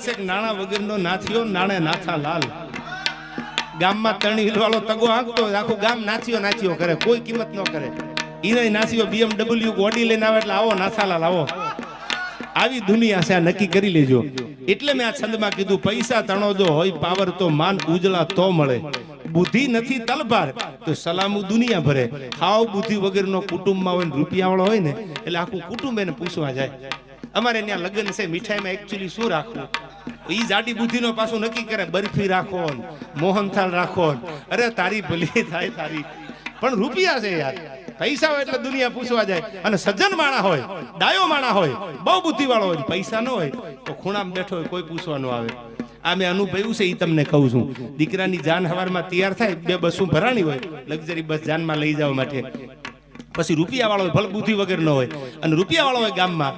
છે કે નાણા વગરનો નાથિયો નાણે નાથા લાલ. ગામમાં તણી વાળો તગો હાંકતો આખું ગામ નાથિયો કરે, કોઈ કિંમત ન કરે. ઈને નાથિયો BMW ઓડી લઈને આવે એટલે આવો નાથાલાલ આવો. આવી દુનિયા છે, આ નક્કી કરી લેજો. એટલે મેં આ છંદમાં કીધું, પૈસા તણો જો હોય પાવર તો માન ઉજળા તો મળે. બુદ્ધિ નથી તલભાર તો સલામુ દુનિયા ભરે. હાવ બુદ્ધિ વગરનો કુટુંબમાં હોય ને રૂપિયા વાળો હોય ને એટલે આખું કુટુંબ એને પૂછવા જાય. અમારે ત્યાં લગ્ન છે, મીઠાઈમાં એકચ્યુઅલી શું રાખવું? ઈ જાડી બુદ્ધિનો પાછું નક્કી કરે, બરફી રાખો મોહનથાળ રાખો. અરે તારી ભલી થાય તારી, પણ રૂપિયા છે યાર. પૈસા હોય એટલે દુનિયા પૂછવા જાય. અને સજ્જન માણા હોય, ડાયો માણા હોય, બહુ બુદ્ધિ વાળો હોય, પૈસા ન હોય તો ખૂણામાં બેઠો હોય, કોઈ પૂછવાનું આવે. આ મેં અનુભવ્યું છે, એ તમને કહું છું. દીકરાની જાન હવારમાં તૈયાર થાય, 2 બસો ભરાણી હોય લક્ઝરી બસ જાનમાં લઈ જવા માટે. પછી રૂપિયા વાળો હોય, ભલે બુદ્ધિ વગર ન હોય, અને રૂપિયા વાળો હોય ગામમાં